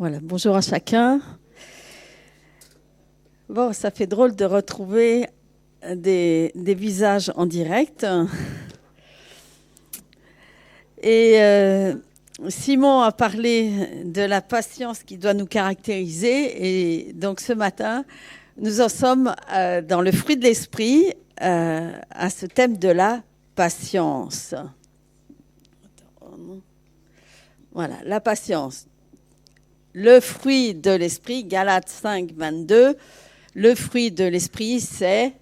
Voilà, bonjour à chacun. Bon, ça fait drôle de retrouver des visages en direct. Et Simon a parlé de la patience qui doit nous caractériser. Et donc ce matin, nous en sommes dans le fruit de l'esprit, à ce thème de la patience. Voilà, la patience. Le fruit de l'esprit, Galates 5, 22, le fruit de l'esprit, c'est,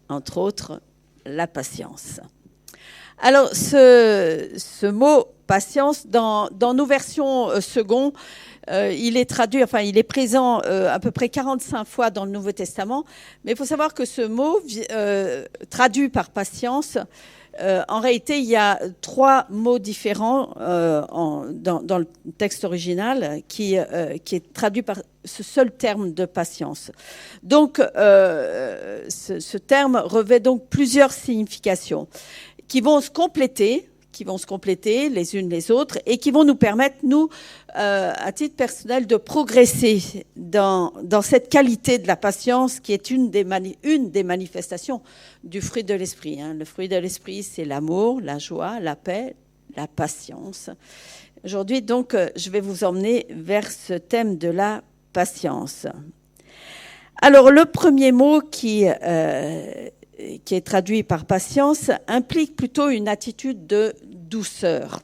entre autres, la patience. Alors, ce mot patience, dans nos versions second, il est traduit, enfin, il est présent à peu près 45 fois dans le Nouveau Testament, mais il faut savoir que ce mot, traduit par patience, en réalité, il y a 3 mots différents dans le texte original qui est traduit par ce seul terme de patience. Donc, ce terme revêt donc plusieurs significations qui vont se compléter les unes les autres et qui vont nous permettre, nous, à titre personnel, de progresser dans cette qualité de la patience qui est une des manifestations du fruit de l'esprit. Le fruit de l'esprit, c'est l'amour, la joie, la paix, la patience. Aujourd'hui, donc, je vais vous emmener vers ce thème de la patience. Alors, le premier mot qui est traduit par patience, implique plutôt une attitude de douceur.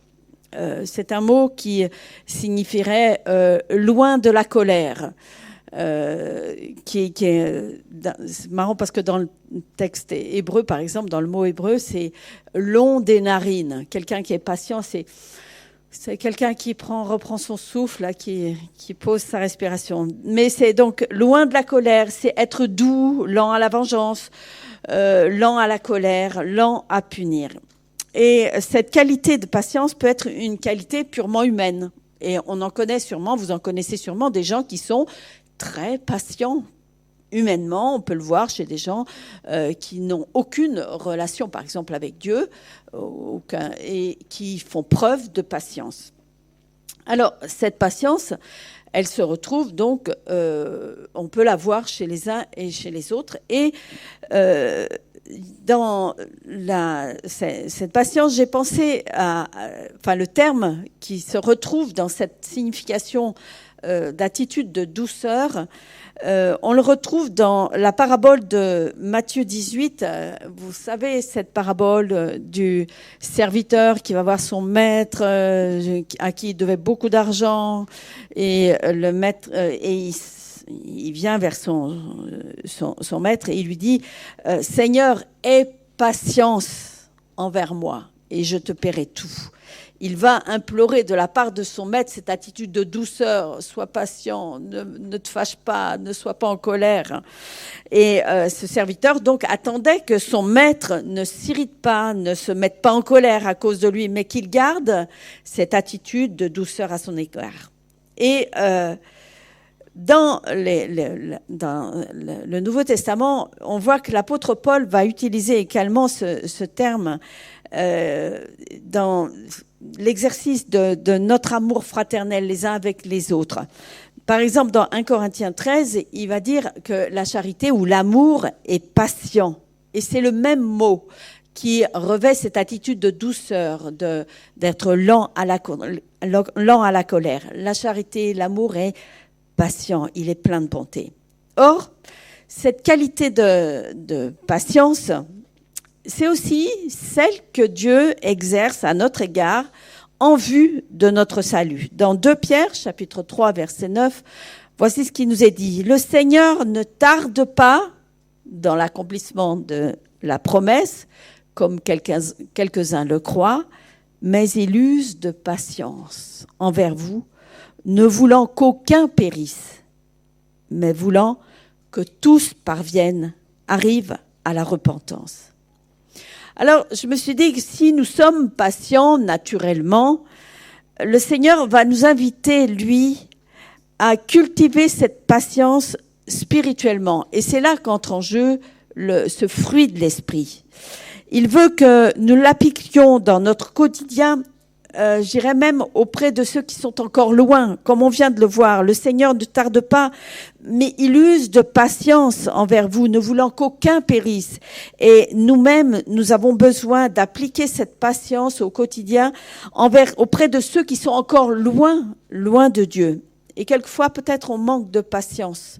C'est un mot qui signifierait loin de la colère. C'est marrant parce que dans le texte hébreu, par exemple, dans le mot hébreu, c'est long des narines. Quelqu'un qui est patient, c'est quelqu'un qui reprend son souffle, là, qui pose sa respiration. Mais c'est donc loin de la colère, c'est être doux, lent à la vengeance, lent à la colère, lent à punir. Et cette qualité de patience peut être une qualité purement humaine. Et on en connaît sûrement, vous en connaissez sûrement des gens qui sont très patients. Humainement, on peut le voir chez des gens qui n'ont aucune relation, par exemple, avec Dieu, et qui font preuve de patience. Alors, cette patience, elle se retrouve donc, on peut la voir chez les uns et chez les autres. Et dans cette patience, j'ai pensé le terme qui se retrouve dans cette signification d'attitude de douceur, on le retrouve dans la parabole de Matthieu 18. Vous savez, cette parabole du serviteur qui va voir son maître, à qui il devait beaucoup d'argent, et le maître, il vient vers son maître et il lui dit « Seigneur, aie patience envers moi et je te paierai tout ». Il va implorer de la part de son maître cette attitude de douceur, sois patient, ne te fâche pas, ne sois pas en colère. Et ce serviteur donc attendait que son maître ne s'irrite pas, ne se mette pas en colère à cause de lui, mais qu'il garde cette attitude de douceur à son égard. Et dans le Nouveau Testament, on voit que l'apôtre Paul va utiliser également ce terme dans l'exercice de notre amour fraternel les uns avec les autres. Par exemple, dans 1 Corinthiens 13, il va dire que la charité ou l'amour est patient. Et c'est le même mot qui revêt cette attitude de douceur, d'être lent à la colère. La charité, l'amour est patient, il est plein de bonté. Or, cette qualité de patience, c'est aussi celle que Dieu exerce à notre égard en vue de notre salut. Dans 2 Pierre, chapitre 3, verset 9, voici ce qui nous est dit. « Le Seigneur ne tarde pas dans l'accomplissement de la promesse, comme quelques-uns le croient, mais il use de patience envers vous, ne voulant qu'aucun périsse, mais voulant que tous arrivent à la repentance. » Alors, je me suis dit que si nous sommes patients naturellement, le Seigneur va nous inviter, lui, à cultiver cette patience spirituellement. Et c'est là qu'entre en jeu ce fruit de l'esprit. Il veut que nous l'appliquions dans notre quotidien j'irais même auprès de ceux qui sont encore loin, comme on vient de le voir. Le Seigneur ne tarde pas, mais il use de patience envers vous, ne voulant qu'aucun périsse. Et nous-mêmes, nous avons besoin d'appliquer cette patience au quotidien auprès de ceux qui sont encore loin de Dieu. Et quelquefois, peut-être, on manque de patience.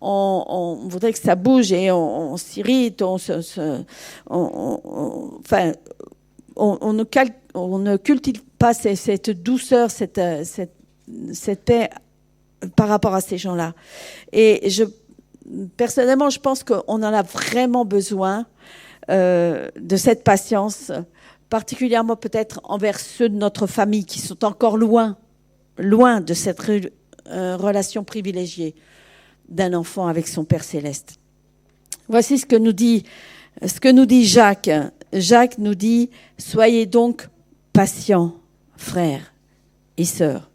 On voudrait que ça bouge et on s'irrite, on ne cultive pas cette douceur, cette paix par rapport à ces gens-là. Et personnellement, je pense qu'on en a vraiment besoin de cette patience, particulièrement peut-être envers ceux de notre famille qui sont encore loin de cette relation privilégiée d'un enfant avec son Père céleste. Voici ce que nous dit Jacques. Jacques nous dit « Soyez donc patients, frères et sœurs,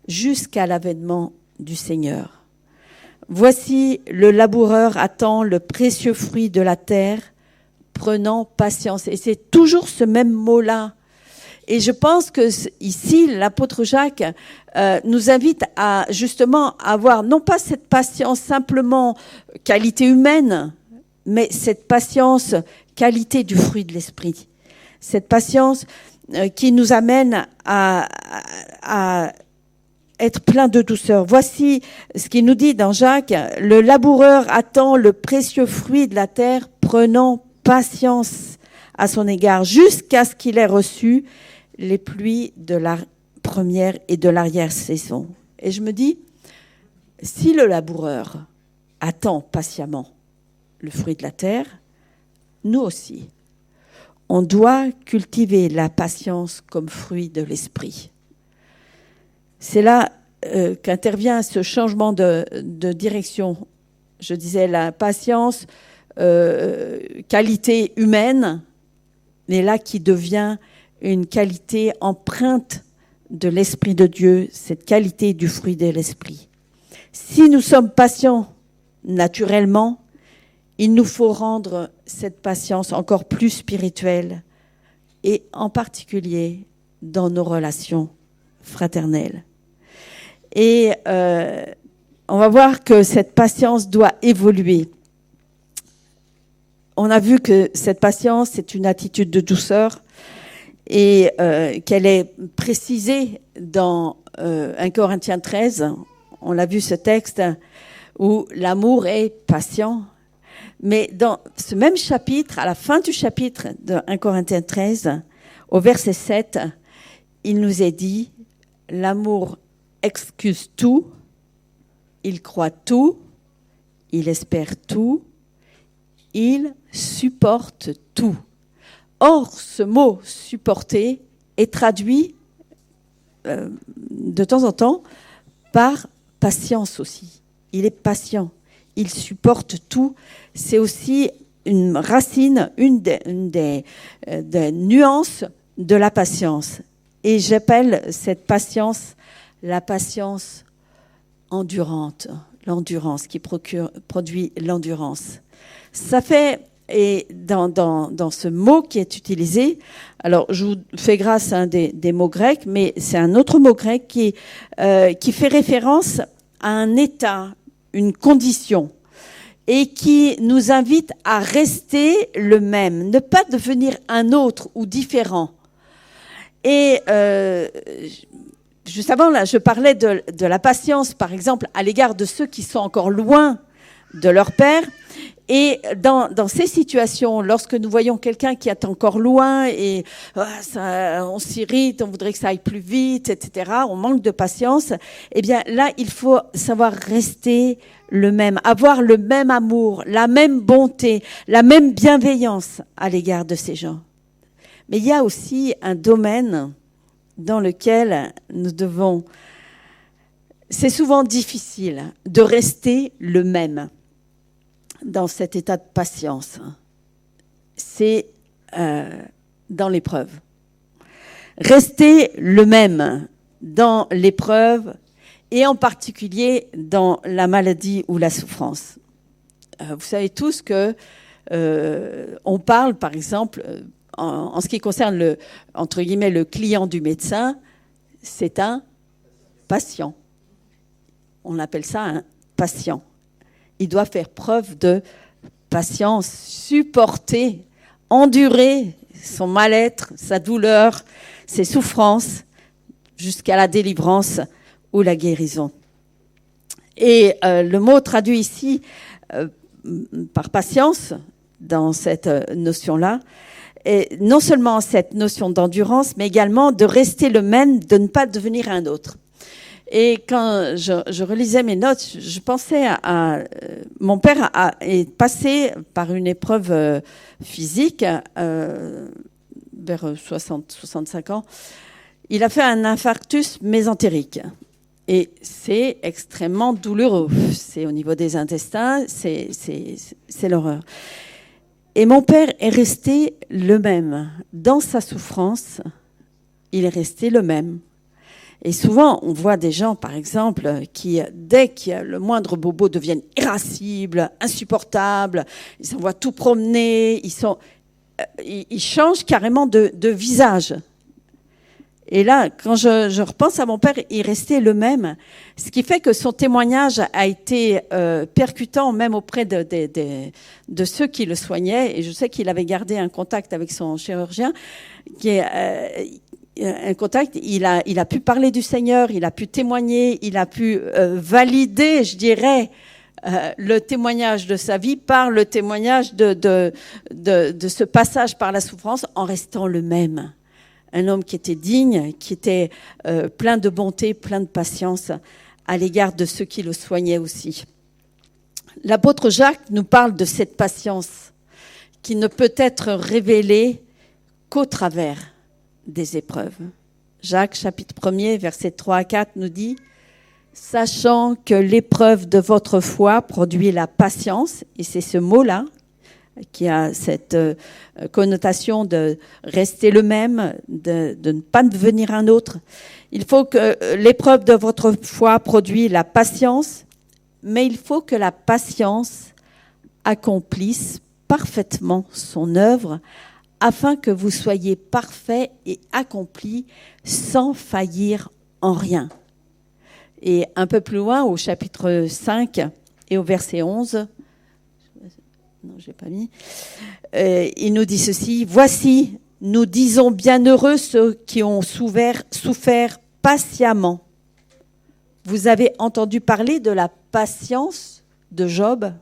jusqu'à l'avènement du Seigneur. Voici le laboureur attend le précieux fruit de la terre, prenant patience. » Et c'est toujours ce même mot-là. Et je pense que ici, l'apôtre Jacques nous invite à justement avoir non pas cette patience simplement qualité humaine, mais cette patience qualité du fruit de l'esprit. Cette patience qui nous amène à être plein de douceur. Voici ce qu'il nous dit dans Jacques. Le laboureur attend le précieux fruit de la terre, prenant patience à son égard, jusqu'à ce qu'il ait reçu les pluies de la première et de l'arrière-saison. Et je me dis, si le laboureur attend patiemment le fruit de la terre, nous aussi, on doit cultiver la patience comme fruit de l'esprit. C'est là qu'intervient ce changement de direction. Je disais la patience, qualité humaine, mais là qui devient une qualité empreinte de l'Esprit de Dieu, cette qualité du fruit de l'Esprit. Si nous sommes patients naturellement, il nous faut rendre cette patience encore plus spirituelle et en particulier dans nos relations fraternelles. Et on va voir que cette patience doit évoluer. On a vu que cette patience, c'est une attitude de douceur et qu'elle est précisée dans 1 Corinthiens 13. On l'a vu ce texte où l'amour est patient. Mais dans ce même chapitre, à la fin du chapitre de 1 Corinthiens 13, au verset 7, il nous est dit « L'amour excuse tout, il croit tout, il espère tout, il supporte tout. » Or, ce mot « supporter » est traduit de temps en temps par « patience » aussi. Il est patient, il supporte tout. C'est aussi une racine, une des nuances de la patience. Et j'appelle cette patience la patience endurante, l'endurance qui produit l'endurance. Ça fait, et dans ce mot qui est utilisé, alors je vous fais grâce à un des mots grecs, mais c'est un autre mot grec qui fait référence à un état, une condition, et qui nous invite à rester le même, ne pas devenir un autre ou différent. Et juste avant, là, je parlais de la patience, par exemple, à l'égard de ceux qui sont encore loin de leur Père. Et dans ces situations, lorsque nous voyons quelqu'un qui est encore loin et on s'irrite, on voudrait que ça aille plus vite, etc., on manque de patience, eh bien là, il faut savoir rester le même, avoir le même amour, la même bonté, la même bienveillance à l'égard de ces gens. Mais il y a aussi un domaine dans lequel nous devons... C'est souvent difficile de rester le même dans cet état de patience. C'est dans l'épreuve. Rester le même dans l'épreuve et en particulier dans la maladie ou la souffrance. Vous savez tous que on parle, par exemple, en ce qui concerne entre guillemets, le client du médecin, c'est un patient. On appelle ça un patient. Il doit faire preuve de patience, supporter, endurer son mal-être, sa douleur, ses souffrances, jusqu'à la délivrance ou la guérison. Et le mot traduit ici par patience, dans cette notion-là, et non seulement cette notion d'endurance, mais également de rester le même, de ne pas devenir un autre. Et quand je relisais mes notes, je pensais à mon père est passé par une épreuve physique vers 65 ans. Il a fait un infarctus mésentérique. Et c'est extrêmement douloureux. C'est au niveau des intestins, c'est l'horreur. Et mon père est resté le même. Dans sa souffrance, il est resté le même. Et souvent, on voit des gens, par exemple, qui, dès qu'il y a le moindre bobo, deviennent irascibles, insupportables, ils s'envoient tout promener, ils changent carrément de visage. Et là, quand je repense à mon père, il restait le même. Ce qui fait que son témoignage a été percutant même auprès de ceux qui le soignaient. Et je sais qu'il avait gardé un contact avec son chirurgien, qui est un contact. Il a pu parler du Seigneur, il a pu témoigner, il a pu valider, je dirais, le témoignage de sa vie par le témoignage de ce passage par la souffrance en restant le même. Un homme qui était digne, qui était plein de bonté, plein de patience à l'égard de ceux qui le soignaient aussi. L'apôtre Jacques nous parle de cette patience qui ne peut être révélée qu'au travers des épreuves. Jacques, chapitre 1er, versets 3 à 4, nous dit « Sachant que l'épreuve de votre foi produit la patience », et c'est ce mot-là qui a cette connotation de rester le même, de ne pas devenir un autre. Il faut que l'épreuve de votre foi produise la patience, mais il faut que la patience accomplisse parfaitement son œuvre afin que vous soyez parfaits et accomplis sans faillir en rien. Et un peu plus loin, au chapitre 5 et au verset 11, non, j'ai pas mis. Il nous dit ceci. Voici, nous disons bienheureux ceux qui ont souffert patiemment. Vous avez entendu parler de la patience de Job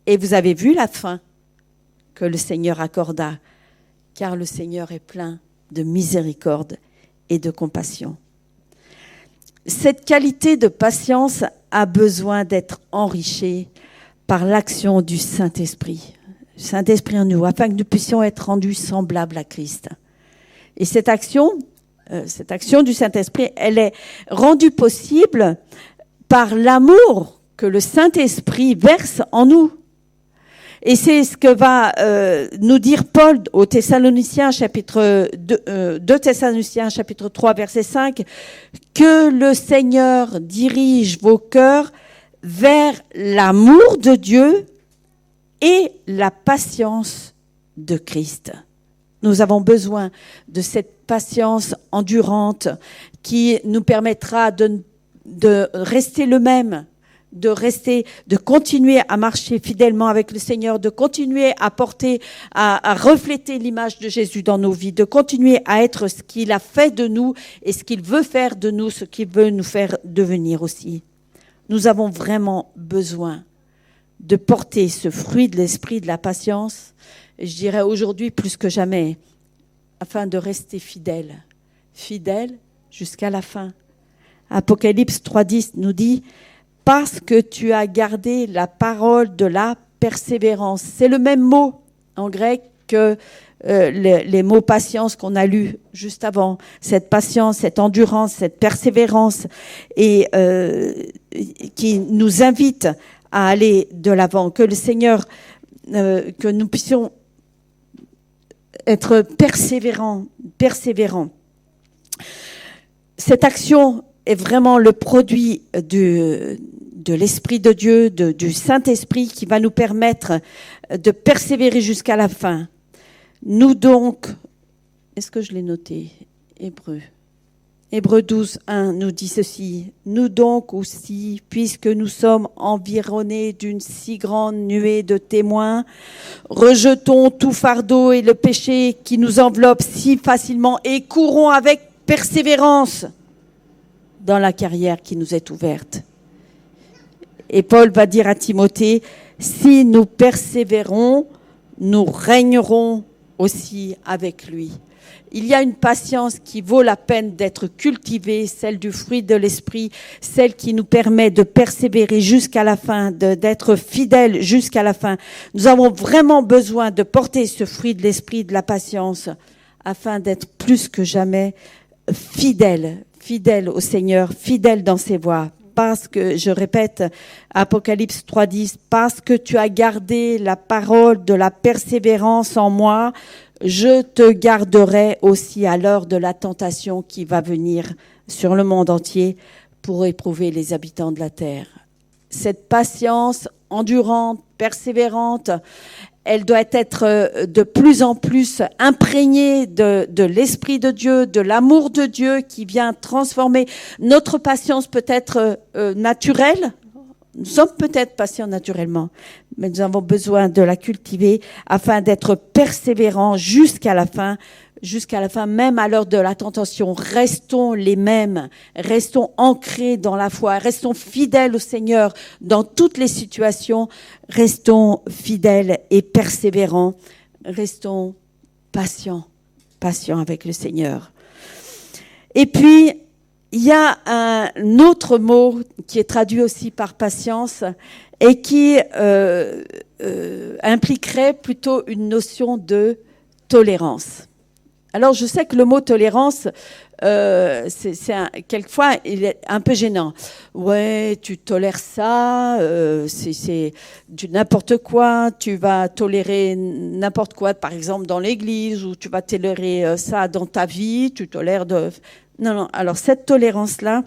et vous avez vu la fin que le Seigneur accorda, car le Seigneur est plein de miséricorde et de compassion. Cette qualité de patience a besoin d'être enrichie par l'action du Saint-Esprit. Le Saint-Esprit en nous, afin que nous puissions être rendus semblables à Christ. Et cette action du Saint-Esprit, elle est rendue possible par l'amour que le Saint-Esprit verse en nous. Et c'est ce que va nous dire Paul aux Thessaloniciens, chapitre 2 Thessaloniciens, chapitre 3, verset 5, que le Seigneur dirige vos cœurs vers l'amour de Dieu et la patience de Christ. Nous avons besoin de cette patience endurante qui nous permettra de rester le même, de continuer à marcher fidèlement avec le Seigneur, de continuer à refléter l'image de Jésus dans nos vies, de continuer à être ce qu'il a fait de nous et ce qu'il veut faire de nous, ce qu'il veut nous faire devenir aussi. Nous avons vraiment besoin de porter ce fruit de l'esprit, de la patience, et je dirais aujourd'hui plus que jamais, afin de rester fidèle jusqu'à la fin. Apocalypse 3.10 nous dit « Parce que tu as gardé la parole de la persévérance ». C'est le même mot en grec que les mots patience qu'on a lus juste avant. Cette patience, cette endurance, cette persévérance et qui nous invite à aller de l'avant. Que le Seigneur, que nous puissions être persévérants. Cette action est vraiment le produit de l'Esprit de Dieu, du Saint-Esprit qui va nous permettre de persévérer jusqu'à la fin. Nous donc, est-ce que je l'ai noté? Hébreux 12, 1 nous dit ceci. Nous donc aussi, puisque nous sommes environnés d'une si grande nuée de témoins, rejetons tout fardeau et le péché qui nous enveloppe si facilement et courons avec persévérance dans la carrière qui nous est ouverte. Et Paul va dire à Timothée, si nous persévérons, nous régnerons aussi avec lui. Il y a une patience qui vaut la peine d'être cultivée, celle du fruit de l'esprit, celle qui nous permet de persévérer jusqu'à la fin, d'être fidèles jusqu'à la fin. Nous avons vraiment besoin de porter ce fruit de l'esprit, de la patience, afin d'être plus que jamais fidèles au Seigneur, fidèles dans ses voies. Parce que, je répète, Apocalypse 3.10, parce que tu as gardé la parole de la persévérance en moi, je te garderai aussi à l'heure de la tentation qui va venir sur le monde entier pour éprouver les habitants de la terre. Cette patience endurante, persévérante, elle doit être de plus en plus imprégnée de l'Esprit de Dieu, de l'amour de Dieu qui vient transformer. Notre patience peut être naturelle. Nous sommes peut-être patients naturellement, mais nous avons besoin de la cultiver afin d'être persévérants jusqu'à la fin, même à l'heure de la tentation. Restons les mêmes, restons ancrés dans la foi, restons fidèles au Seigneur dans toutes les situations, restons fidèles et persévérants, restons patients avec le Seigneur. Et puis, il y a un autre mot qui est traduit aussi par patience et qui impliquerait plutôt une notion de tolérance. Alors, je sais que le mot tolérance, quelquefois, il est un peu gênant. Ouais, tu tolères ça, c'est du n'importe quoi, tu vas tolérer n'importe quoi, par exemple, dans l'église, ou tu vas tolérer ça dans ta vie, tu tolères de... Non, alors cette tolérance-là,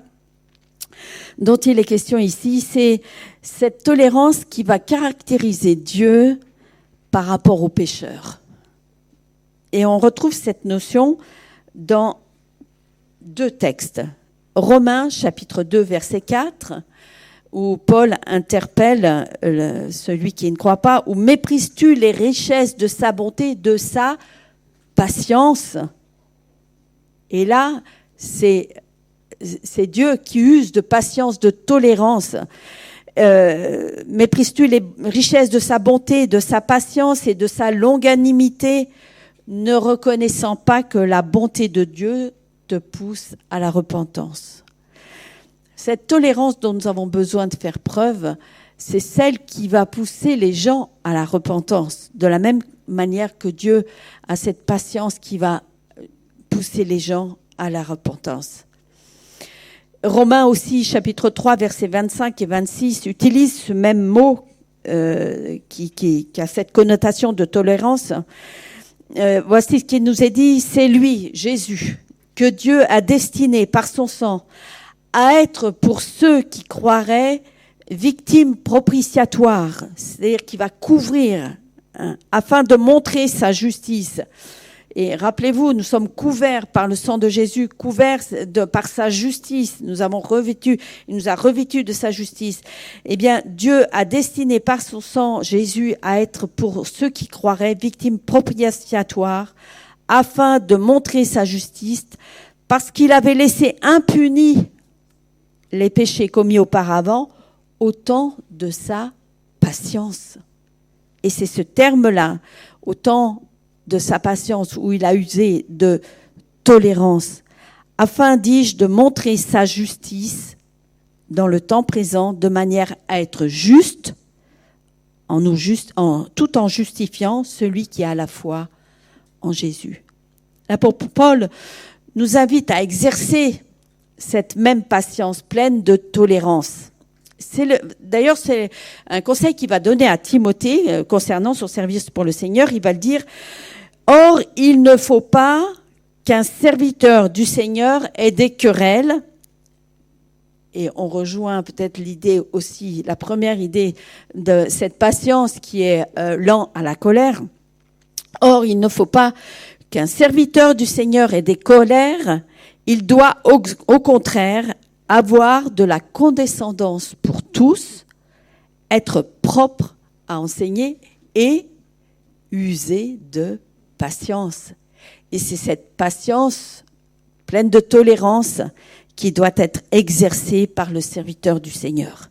dont il est question ici, c'est cette tolérance qui va caractériser Dieu par rapport aux pécheurs. Et on retrouve cette notion dans deux textes. Romains, chapitre 2, verset 4, où Paul interpelle celui qui ne croit pas, « Où méprises-tu les richesses de sa bonté, de sa patience ?» Et là, c'est Dieu qui use de patience, de tolérance. Méprises-tu les richesses de sa bonté, de sa patience et de sa longanimité, ne reconnaissant pas que la bonté de Dieu te pousse à la repentance. Cette tolérance dont nous avons besoin de faire preuve, c'est celle qui va pousser les gens à la repentance, de la même manière que Dieu a cette patience qui va pousser les gens à la repentance. Romains aussi, chapitre 3, versets 25 et 26, utilise ce même mot qui a cette connotation de tolérance. Voici ce qu'il nous est dit, c'est lui, Jésus, que Dieu a destiné par son sang à être pour ceux qui croiraient victime propitiatoire, c'est-à-dire qui va couvrir afin de montrer sa justice. Et rappelez-vous, nous sommes couverts par le sang de Jésus, couverts par sa justice. Il nous a revêtus de sa justice. Eh bien, Dieu a destiné par son sang Jésus à être pour ceux qui croiraient victimes propitiatoires, afin de montrer sa justice, parce qu'il avait laissé impunis les péchés commis auparavant, au temps de sa patience. Et c'est ce terme-là, au temps de sa patience, où il a usé de tolérance, afin, dis-je, de montrer sa justice dans le temps présent, de manière à être juste, tout en justifiant celui qui a la foi en Jésus. L'apôtre Paul nous invite à exercer cette même patience pleine de tolérance. D'ailleurs, c'est un conseil qu'il va donner à Timothée concernant son service pour le Seigneur. Il va le dire, « Or, il ne faut pas qu'un serviteur du Seigneur ait des querelles. » Et on rejoint peut-être l'idée aussi, la première idée de cette patience qui est lent à la colère. Or, il ne faut pas qu'un serviteur du Seigneur ait des colères. Il doit, au contraire, avoir de la condescendance pour tous, être propre à enseigner et user de patience. Et c'est cette patience pleine de tolérance qui doit être exercée par le serviteur du Seigneur.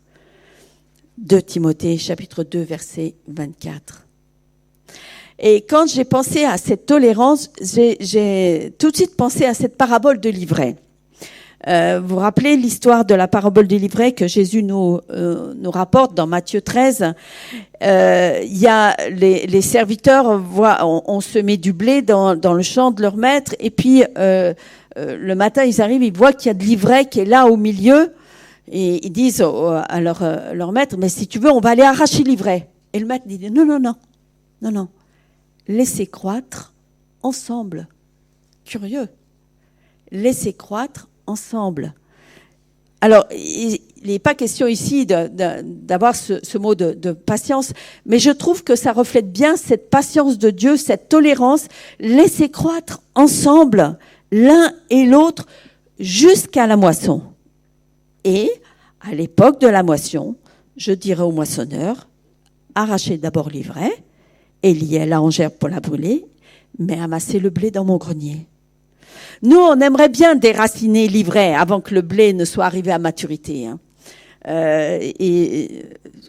2 Timothée, chapitre 2, verset 24. Et quand j'ai pensé à cette tolérance, j'ai tout de suite pensé à cette parabole de l'ivraie. Vous vous rappelez l'histoire de la parabole de l'ivraie que Jésus nous rapporte dans Matthieu 13. Il y a les serviteurs on semé du blé dans le champ de leur maître, et puis le matin ils arrivent, ils voient qu'il y a de l'ivraie qui est là au milieu, et ils disent à leur maître, mais si tu veux, on va aller arracher l'ivraie. Et le maître dit non, laissez croître ensemble. Curieux. Laissez croître ensemble. Alors, il n'est pas question ici d'avoir ce mot de patience, mais je trouve que ça reflète bien cette patience de Dieu, cette tolérance. Laissez croître ensemble l'un et l'autre jusqu'à la moisson. Et à l'époque de la moisson, je dirais au moissonneur, arrachez d'abord l'ivraie et liez la hongère pour la brûler, mais amassez le blé dans mon grenier. Nous, on aimerait bien déraciner l'ivraie avant que le blé ne soit arrivé à maturité. Et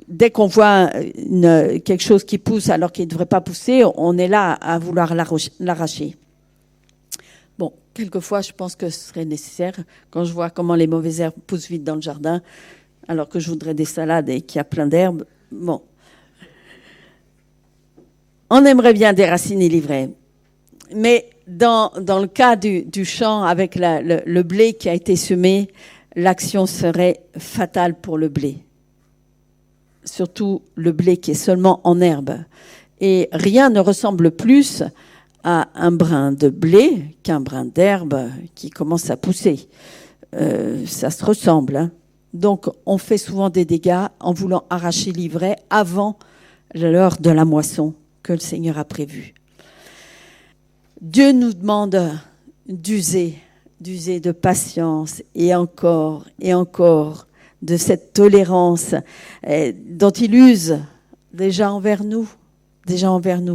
dès qu'on voit quelque chose qui pousse alors qu'il ne devrait pas pousser, on est là à vouloir l'arracher. Bon, quelquefois, je pense que ce serait nécessaire quand je vois comment les mauvaises herbes poussent vite dans le jardin, alors que je voudrais des salades et qu'il y a plein d'herbes. Bon. On aimerait bien déraciner l'ivraie. Mais dans le cas du champ avec le blé qui a été semé, l'action serait fatale pour le blé. Surtout le blé qui est seulement en herbe. Et rien ne ressemble plus à un brin de blé qu'un brin d'herbe qui commence à pousser. Ça se ressemble. Hein. Donc on fait souvent des dégâts en voulant arracher l'ivraie avant l'heure de la moisson que le Seigneur a prévue. Dieu nous demande d'user de patience et encore de cette tolérance dont il use déjà envers nous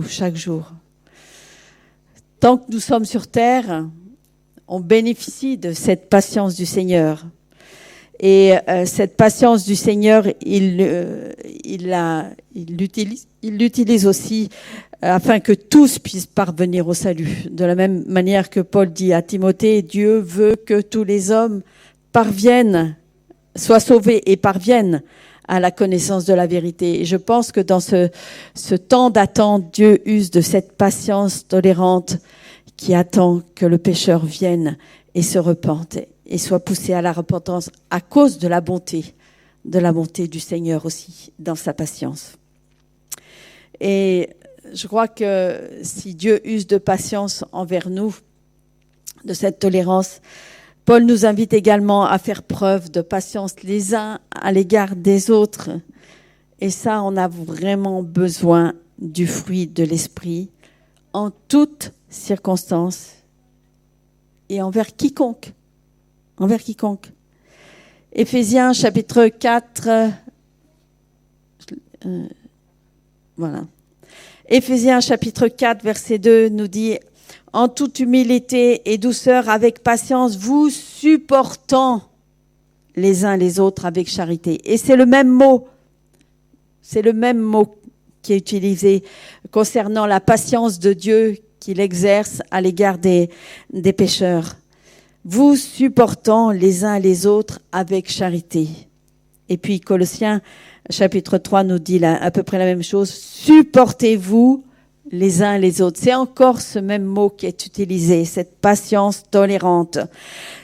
chaque jour. Tant que nous sommes sur terre, on bénéficie de cette patience du Seigneur. Et cette patience du Seigneur, il l'utilise aussi afin que tous puissent parvenir au salut. De la même manière que Paul dit à Timothée, Dieu veut que tous les hommes soient sauvés et parviennent à la connaissance de la vérité. Et je pense que dans ce temps d'attente, Dieu use de cette patience tolérante qui attend que le pécheur vienne et se repente et soit poussé à la repentance à cause de la bonté du Seigneur aussi dans sa patience. Et je crois que si Dieu use de patience envers nous, de cette tolérance, Paul nous invite également à faire preuve de patience les uns à l'égard des autres. Et ça, on a vraiment besoin du fruit de l'esprit en toutes circonstances et envers quiconque. Éphésiens chapitre 4, voilà. Éphésiens chapitre 4, verset 2 nous dit « En toute humilité et douceur, avec patience, vous supportant les uns les autres avec charité. » Et c'est le même mot qui est utilisé concernant la patience de Dieu qu'il exerce à l'égard des pécheurs. Vous supportant les uns les autres avec charité. Et puis Colossiens chapitre 3 nous dit à peu près la même chose. Supportez-vous les uns les autres. C'est encore ce même mot qui est utilisé, cette patience tolérante.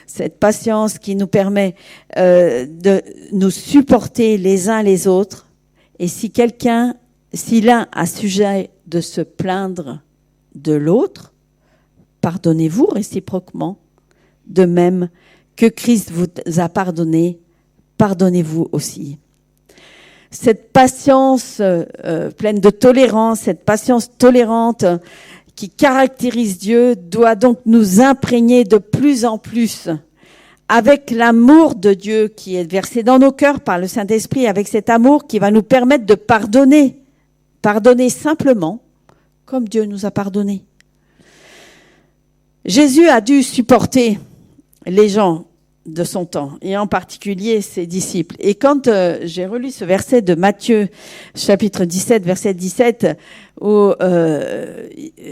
Cette patience qui nous permet de nous supporter les uns les autres. Et si l'un a sujet de se plaindre de l'autre, pardonnez-vous réciproquement. De même que Christ vous a pardonné, pardonnez-vous aussi. Cette patience pleine de tolérance, cette patience tolérante qui caractérise Dieu doit donc nous imprégner de plus en plus avec l'amour de Dieu qui est versé dans nos cœurs par le Saint-Esprit, avec cet amour qui va nous permettre de pardonner. Pardonner simplement, comme Dieu nous a pardonné. Jésus a dû supporter les gens de son temps, et en particulier ses disciples. Et quand j'ai relu ce verset de Matthieu, chapitre 17, verset 17, où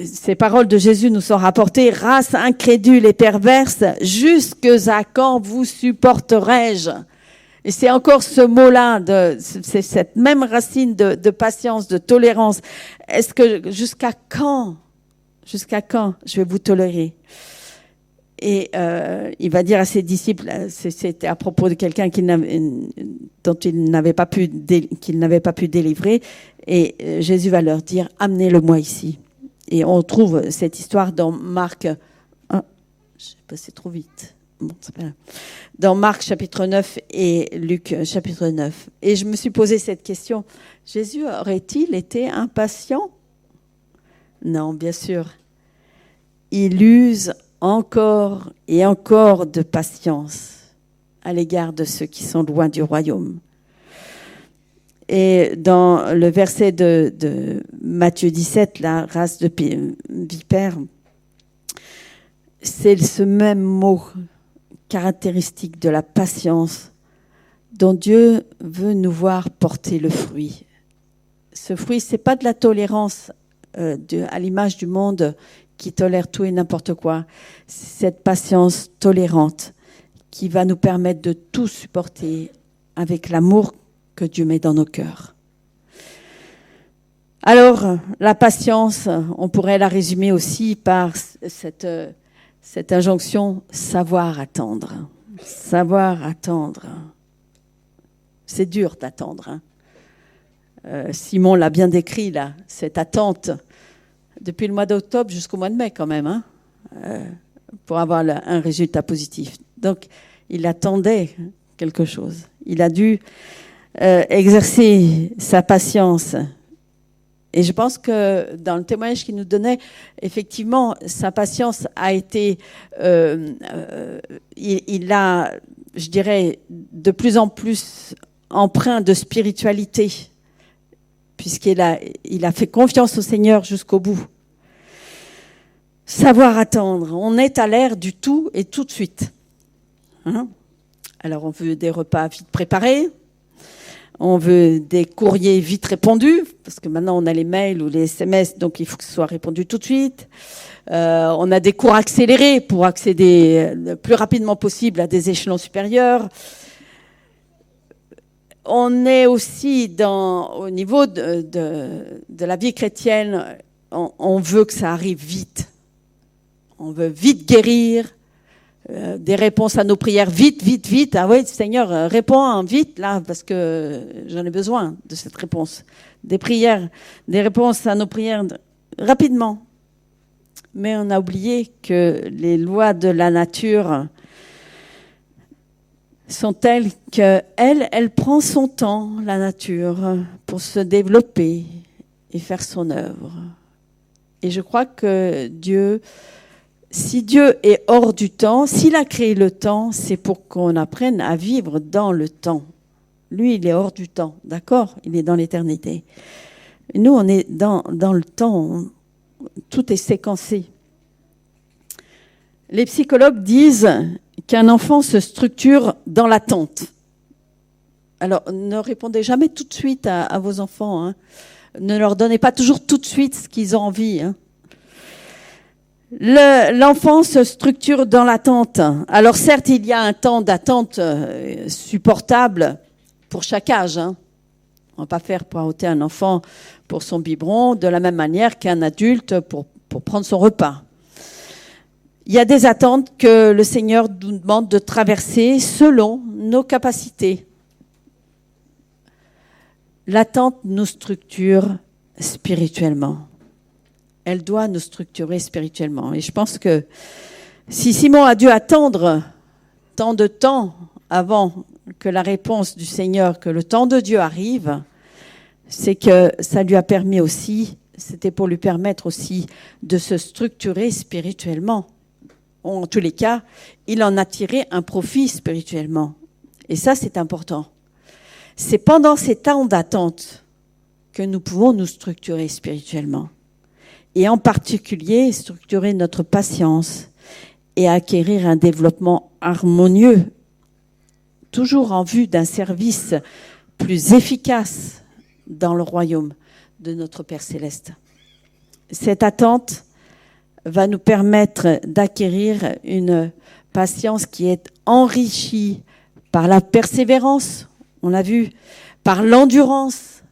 ces paroles de Jésus nous sont rapportées, « Race incrédule et perverse, jusque à quand vous supporterai-je » Et c'est encore ce mot-là, c'est cette même racine de patience, de tolérance. Est-ce que jusqu'à quand je vais vous tolérer? Et il va dire à ses disciples, c'était à propos de quelqu'un qu'il n'avait pas pu délivrer, et Jésus va leur dire, amenez-le-moi ici. Et on trouve cette histoire dans Marc, j'ai passé trop vite. Bon, c'est pas grave. Dans Marc chapitre 9 et Luc chapitre 9. Et je me suis posé cette question, Jésus aurait-il été impatient? Non, bien sûr. Il use encore et encore de patience à l'égard de ceux qui sont loin du royaume. Et dans le verset de Matthieu 17, la race de vipères, c'est ce même mot caractéristique de la patience dont Dieu veut nous voir porter le fruit. Ce fruit, c'est pas de la tolérance à l'image du monde qui tolère tout et n'importe quoi. C'est cette patience tolérante qui va nous permettre de tout supporter avec l'amour que Dieu met dans nos cœurs. Alors, la patience, on pourrait la résumer aussi par cette injonction, savoir attendre. Savoir attendre. C'est dur d'attendre. Simon l'a bien décrit, là, cette attente, depuis le mois d'octobre jusqu'au mois de mai quand même, pour avoir un résultat positif. Donc, il attendait quelque chose. Il a dû exercer sa patience. Et je pense que dans le témoignage qu'il nous donnait, effectivement, sa patience a été, il a, je dirais, de plus en plus empreint de spiritualité, puisqu'il a fait confiance au Seigneur jusqu'au bout. Savoir attendre. On est à l'ère du tout et tout de suite. Alors, on veut des repas vite préparés. On veut des courriers vite répondus, parce que maintenant on a les mails ou les SMS, donc il faut que ce soit répondu tout de suite. On a des cours accélérés pour accéder le plus rapidement possible à des échelons supérieurs. On est aussi au niveau de la vie chrétienne, on veut que ça arrive vite. On veut vite guérir. Des réponses à nos prières vite. Ah oui, Seigneur, réponds vite là, parce que j'en ai besoin de cette réponse. Des réponses à nos prières rapidement. Mais on a oublié que les lois de la nature sont telles qu'elle prend son temps, la nature, pour se développer et faire son œuvre. Et je crois que si Dieu est hors du temps, s'il a créé le temps, c'est pour qu'on apprenne à vivre dans le temps. Lui, il est hors du temps, d'accord? Il est dans l'éternité. Nous, on est dans le temps. Tout est séquencé. Les psychologues disent qu'un enfant se structure dans l'attente. Alors, ne répondez jamais tout de suite à vos enfants. Ne leur donnez pas toujours tout de suite ce qu'ils ont envie. L'enfant se structure dans l'attente. Alors certes, il y a un temps d'attente supportable pour chaque âge. On ne va pas faire poireauter un enfant pour son biberon de la même manière qu'un adulte pour prendre son repas. Il y a des attentes que le Seigneur nous demande de traverser selon nos capacités. L'attente nous structure spirituellement. Elle doit nous structurer spirituellement. Et je pense que si Simon a dû attendre tant de temps avant que la réponse du Seigneur, que le temps de Dieu arrive, c'est que ça lui a permis aussi c'était pour lui permettre aussi de se structurer spirituellement. En tous les cas, il en a tiré un profit spirituellement. Et ça, c'est important. C'est pendant ces temps d'attente que nous pouvons nous structurer spirituellement. Et en particulier, structurer notre patience et acquérir un développement harmonieux, toujours en vue d'un service plus efficace dans le royaume de notre Père Céleste. Cette attente va nous permettre d'acquérir une patience qui est enrichie par la persévérance, on l'a vu, par l'endurance,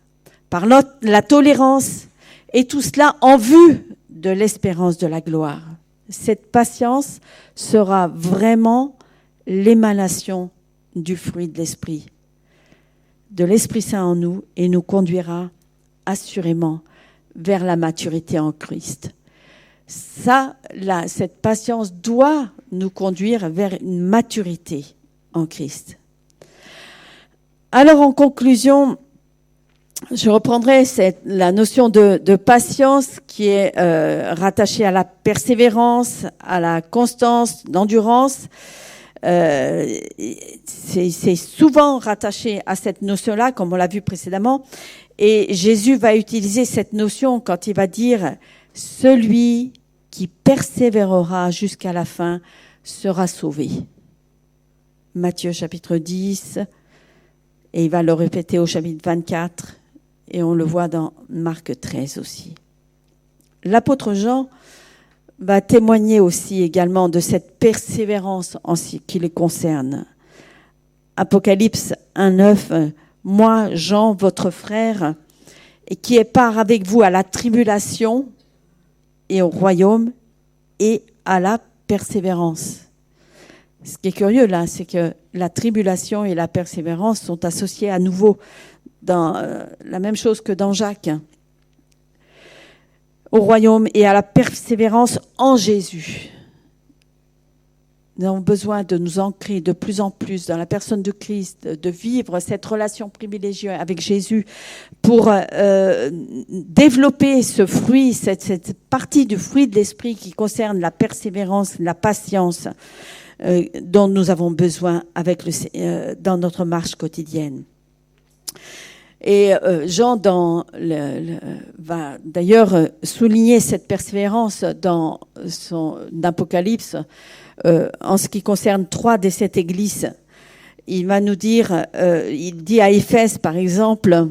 par la tolérance, et tout cela en vue de l'espérance de la gloire. Cette patience sera vraiment l'émanation du fruit de l'Esprit Saint en nous, et nous conduira assurément vers la maturité en Christ. Cette patience doit nous conduire vers une maturité en Christ. Alors, en conclusion, je reprendrai la notion de patience qui est rattachée à la persévérance, à la constance, d'endurance. C'est souvent rattaché à cette notion-là, comme on l'a vu précédemment. Et Jésus va utiliser cette notion quand il va dire « Celui qui persévérera jusqu'à la fin sera sauvé ». Matthieu chapitre 10, et il va le répéter au chapitre 24, et on le voit dans Marc 13 aussi. L'apôtre Jean va témoigner aussi également de cette persévérance en ce qui les concerne. Apocalypse 1:9, « Moi, Jean, votre frère, et qui est part avec vous à la tribulation et au royaume et à la persévérance. » Ce qui est curieux là, c'est que la tribulation et la persévérance sont associées à nouveau dans la même chose que dans Jacques. Au royaume et à la persévérance en Jésus. Nous avons besoin de nous ancrer de plus en plus dans la personne de Christ, de vivre cette relation privilégiée avec Jésus pour développer ce fruit, cette partie du fruit de l'esprit qui concerne la persévérance, la patience dont nous avons besoin dans notre marche quotidienne. Et Jean va d'ailleurs souligner cette persévérance dans son Apocalypse en ce qui concerne 3 des 7 églises. Il va nous dire, il dit à Éphèse par exemple,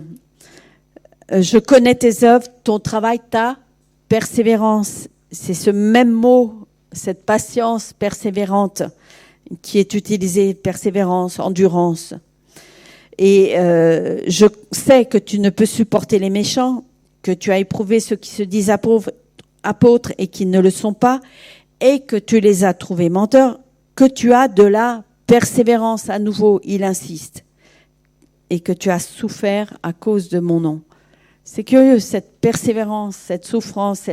je connais tes œuvres, ton travail, ta persévérance. C'est ce même mot, cette patience persévérante qui est utilisée, persévérance, endurance. Et je sais que tu ne peux supporter les méchants, que tu as éprouvé ceux qui se disent apôtres et qui ne le sont pas, et que tu les as trouvés menteurs, que tu as de la persévérance, à nouveau, il insiste, et que tu as souffert à cause de mon nom. C'est curieux, cette persévérance, cette souffrance,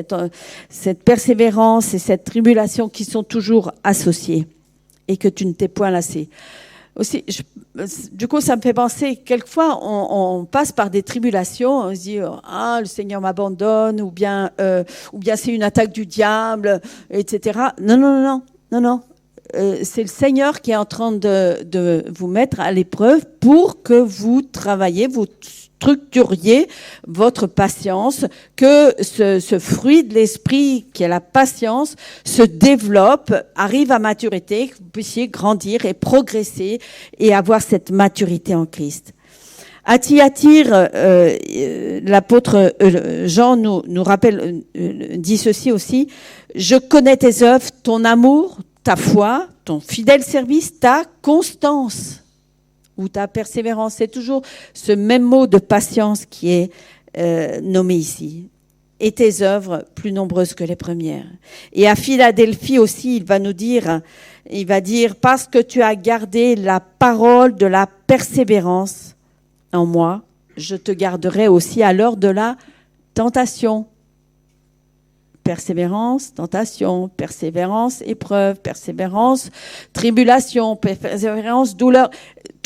cette persévérance et cette tribulation qui sont toujours associées, et que tu ne t'es point lassé. Aussi, du coup, ça me fait penser, quelquefois, on passe par des tribulations, on se dit, le Seigneur m'abandonne, ou bien c'est une attaque du diable, etc. Non. C'est le Seigneur qui est en train de vous mettre à l'épreuve pour que vous travailliez, vous structuriez votre patience, que ce fruit de l'esprit qui est la patience se développe, arrive à maturité, que vous puissiez grandir et progresser et avoir cette maturité en Christ. À Thyatire, l'apôtre Jean nous rappelle, dit ceci aussi, « Je connais tes œuvres, ton amour, ta foi, ton fidèle service, ta constance. » Ou ta persévérance, c'est toujours ce même mot de patience qui est nommé ici. Et tes œuvres plus nombreuses que les premières. Et à Philadelphie aussi, il va dire, parce que tu as gardé la parole de la persévérance en moi, je te garderai aussi à l'heure de la tentation. Persévérance, tentation, persévérance, épreuve, persévérance, tribulation, persévérance, douleur.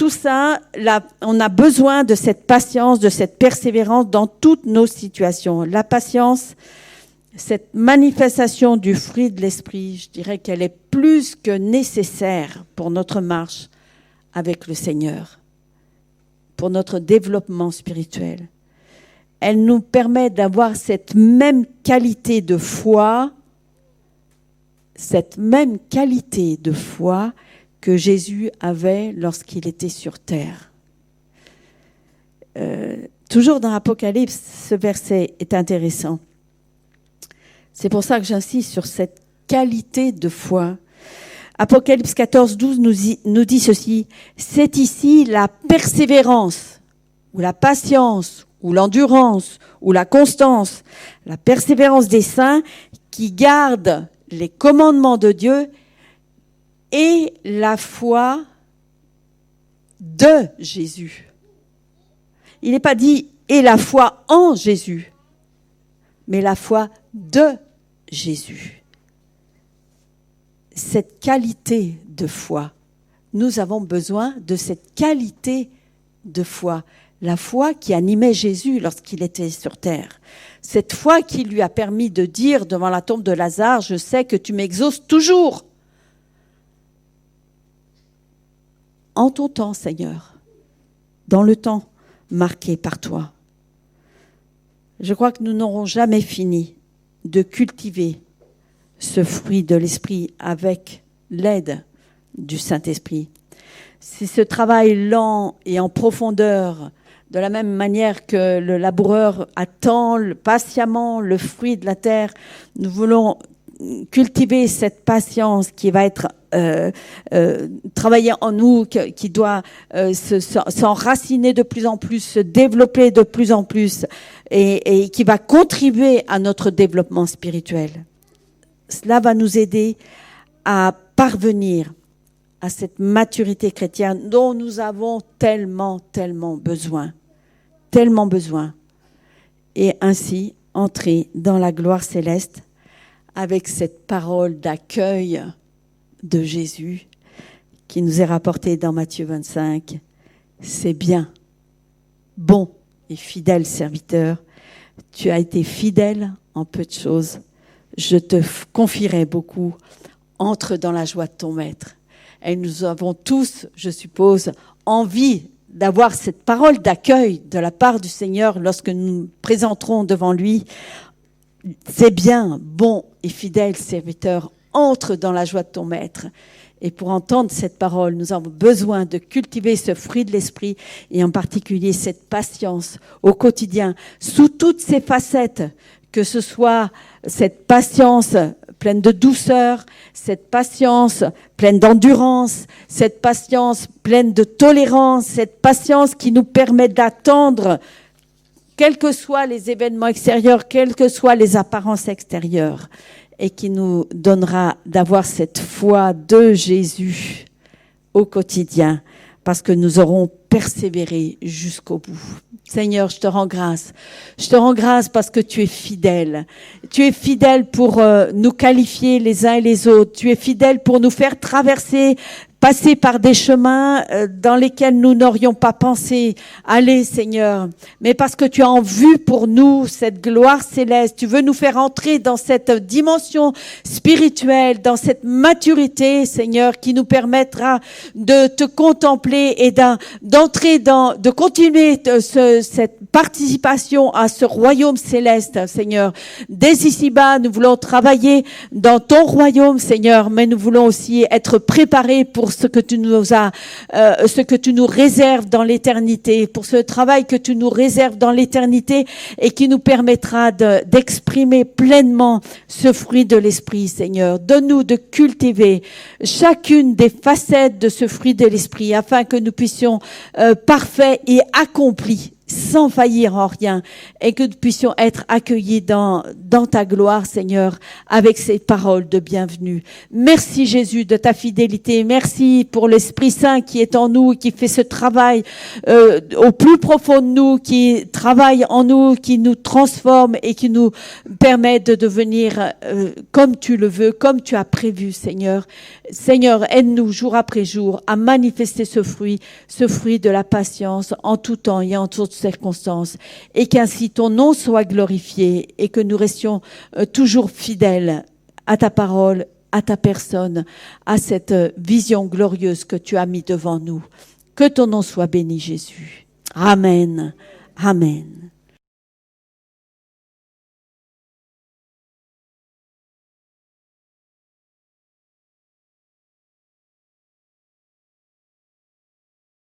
tout ça, là, on a besoin de cette patience, de cette persévérance dans toutes nos situations. La patience, cette manifestation du fruit de l'esprit, je dirais qu'elle est plus que nécessaire pour notre marche avec le Seigneur, pour notre développement spirituel. Elle nous permet d'avoir cette même qualité de foi, que Jésus avait lorsqu'il était sur terre. Toujours dans l'Apocalypse, ce verset est intéressant. C'est pour ça que j'insiste sur cette qualité de foi. Apocalypse 14, 12 nous dit ceci. C'est ici la persévérance, ou la patience, ou l'endurance, ou la constance, la persévérance des saints qui gardent les commandements de Dieu et la foi de Jésus. Il n'est pas dit « et la foi en Jésus », mais la foi de Jésus. Cette qualité de foi, nous avons besoin de cette qualité de foi. La foi qui animait Jésus lorsqu'il était sur terre. Cette foi qui lui a permis de dire devant la tombe de Lazare, « Je sais que tu m'exauces toujours. » En ton temps, Seigneur, dans le temps marqué par toi. Je crois que nous n'aurons jamais fini de cultiver ce fruit de l'Esprit avec l'aide du Saint-Esprit. C'est ce travail lent et en profondeur, de la même manière que le laboureur attend patiemment le fruit de la terre, nous voulons cultiver cette patience qui va être travailler en nous, qui doit s'enraciner de plus en plus, se développer de plus en plus et qui va contribuer à notre développement spirituel. Cela va nous aider à parvenir à cette maturité chrétienne dont nous avons tellement besoin. Tellement besoin. Et ainsi entrer dans la gloire céleste avec cette parole d'accueil de Jésus qui nous est rapportée dans Matthieu 25. C'est bien, bon et fidèle serviteur. Tu as été fidèle en peu de choses. Je te confierai beaucoup. Entre dans la joie de ton maître. Et nous avons tous, je suppose, envie d'avoir cette parole d'accueil de la part du Seigneur lorsque nous nous présenterons devant lui. C'est bien, bon et fidèle serviteur, entre dans la joie de ton maître. Et pour entendre cette parole, nous avons besoin de cultiver ce fruit de l'esprit et en particulier cette patience au quotidien, sous toutes ses facettes, que ce soit cette patience pleine de douceur, cette patience pleine d'endurance, cette patience pleine de tolérance, cette patience qui nous permet d'attendre, quels que soient les événements extérieurs, quelles que soient les apparences extérieures, et qui nous donnera d'avoir cette foi de Jésus au quotidien, parce que nous aurons persévéré jusqu'au bout. Seigneur, je te rends grâce. Je te rends grâce parce que tu es fidèle. Tu es fidèle pour nous qualifier les uns et les autres. Tu es fidèle pour nous faire passer par des chemins dans lesquels nous n'aurions pas pensé aller, Seigneur. Mais parce que tu as en vue pour nous cette gloire céleste, tu veux nous faire entrer dans cette dimension spirituelle, dans cette maturité, Seigneur, qui nous permettra de te contempler et de continuer cette participation à ce royaume céleste, Seigneur. Dès ici-bas, nous voulons travailler dans ton royaume, Seigneur, mais nous voulons aussi être préparés pour ce que tu nous réserves dans l'éternité, pour ce travail que tu nous réserves dans l'éternité et qui nous permettra d'exprimer pleinement ce fruit de l'esprit, Seigneur. Donne-nous de cultiver chacune des facettes de ce fruit de l'esprit afin que nous puissions parfaits et accomplis sans faillir en rien, et que nous puissions être accueillis dans ta gloire, Seigneur, avec ces paroles de bienvenue. Merci Jésus de ta fidélité. Merci pour l'Esprit Saint qui est en nous, qui fait ce travail au plus profond de nous, qui travaille en nous, qui nous transforme et qui nous permet de devenir comme tu le veux, comme tu as prévu, Seigneur. Seigneur, aide-nous jour après jour à manifester ce fruit de la patience en tout temps et en toutes circonstances, et qu'ainsi ton nom soit glorifié et que nous restions toujours fidèles à ta parole, à ta personne, à cette vision glorieuse que tu as mis devant nous. Que ton nom soit béni, Jésus. Amen. Amen.